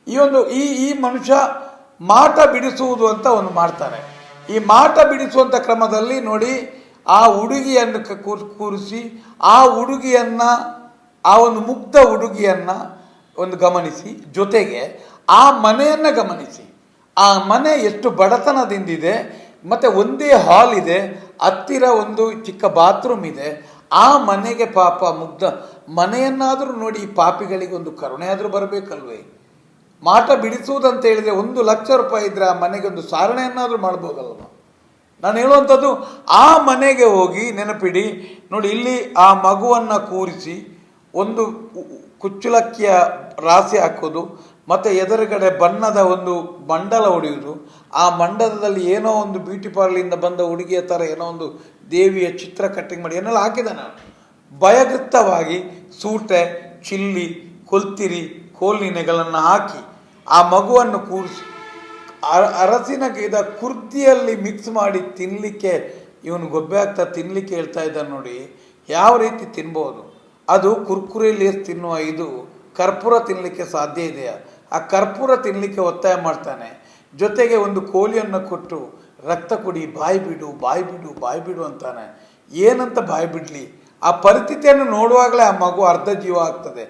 ಈ ಮನುಷ್ಯ ಮಾಟ ಬಿಡಿಸುವುದು ಅಂತ ಒಂದು ಮಾಡ್ತಾರೆ. ಈ ಮಾಟ ಬಿಡಿಸುವಂಥ ಕ್ರಮದಲ್ಲಿ ನೋಡಿ, ಆ ಹುಡುಗಿಯನ್ನು ಕೂರಿಸಿ ಆ ಹುಡುಗಿಯನ್ನ, ಆ ಒಂದು ಮುಗ್ಧ ಹುಡುಗಿಯನ್ನ ಒಂದು ಗಮನಿಸಿ, ಜೊತೆಗೆ ಆ ಮನೆಯನ್ನ ಗಮನಿಸಿ. ಆ ಮನೆ ಎಷ್ಟು ಬಡತನದಿಂದಿದೆ, ಮತ್ತೆ ಒಂದೇ ಹಾಲ್ ಇದೆ, ಹತ್ತಿರ ಒಂದು ಚಿಕ್ಕ ಬಾತ್ರೂಮ್ ಇದೆ. ಆ ಮನೆಗೆ ಪಾಪ ಮುಗ್ಧ ಮನೆಯನ್ನಾದರೂ ನೋಡಿ, ಈ ಪಾಪಿಗಳಿಗೆ ಒಂದು ಕರುಣೆ ಆದರೂ ಬರಬೇಕಲ್ವೇ? ಮಾಟ ಬಿಡಿಸುವುದಂತ ಹೇಳಿದರೆ 1,00,000 ರೂಪಾಯಿ ಇದ್ರೆ ಆ ಮನೆಗೆ ಒಂದು ಸಾರಣೆಯನ್ನಾದರೂ ಮಾಡ್ಬೋದಲ್ವ? ನಾನು ಹೇಳುವಂಥದ್ದು, ಆ ಮನೆಗೆ ಹೋಗಿ ನೆನಪಿಡಿ ನೋಡಿ, ಇಲ್ಲಿ ಆ ಮಗುವನ್ನು ಕೂರಿಸಿ ಒಂದು ಕುಚ್ಚಲಕ್ಕಿಯ ರಾಶಿ ಹಾಕೋದು, ಮತ್ತು ಎದುರುಗಡೆ ಬಣ್ಣದ ಒಂದು ಮಂಡಲ ಹೊಡೆಯುವುದು. ಆ ಮಂಡಲದಲ್ಲಿ ಏನೋ ಒಂದು ಬ್ಯೂಟಿ ಪಾರ್ಲಿಂದ ಬಂದ ಹುಡುಗಿಯ ಥರ ಏನೋ ಒಂದು ದೇವಿಯ ಚಿತ್ರ ಕಟ್ಟಿಂಗ್ ಮಾಡಿ ಏನೆಲ್ಲ ಹಾಕಿದ್ದಾನೆ. ಭಯಗೃತ್ತವಾಗಿ ಸೂಟೆ, ಚಿಲ್ಲಿ, ಕೊಲ್ತಿರಿ, ಕೋಲಿನೆಗಳನ್ನು ಹಾಕಿ ಆ ಮಗುವನ್ನು ಕೂರಿಸಿ ಅರಸಿನ ಗಿಡ ಕುರ್ದಿಯಲ್ಲಿ ಮಿಕ್ಸ್ ಮಾಡಿ ತಿನ್ನಲಿಕ್ಕೆ ಇವನು ಗೊಬ್ಬೆ ಆಗ್ತಾ ತಿನ್ನಲಿಕ್ಕೆ ಹೇಳ್ತಾ ಇದ್ದಾನೆ ನೋಡಿ. ಯಾವ ರೀತಿ ತಿನ್ಬೋದು? ಅದು ಕುರ್ಕುರೆ ಲೇಸ್ ತಿನ್ನುವ ಇದು ಕರ್ಪೂರ ತಿನ್ನಲಿಕ್ಕೆ ಸಾಧ್ಯ ಇದೆಯಾ? ಆ ಕರ್ಪೂರ ತಿನ್ನಲಿಕ್ಕೆ ಒತ್ತಾಯ ಮಾಡ್ತಾನೆ. ಜೊತೆಗೆ ಒಂದು ಕೋಲಿಯನ್ನು ಕೊಟ್ಟು ರಕ್ತ ಕುಡಿ, ಬಾಯಿ ಬಿಡು, ಬಾಯಿ ಬಿಡು, ಬಾಯಿ ಬಿಡು ಅಂತಾನೆ. ಏನಂತ ಬಾಯಿ ಬಿಡಲಿ? ಆ ಪರಿಸ್ಥಿತಿಯನ್ನು ನೋಡುವಾಗಲೇ ಆ ಮಗು ಅರ್ಧ ಜೀವ ಆಗ್ತದೆ.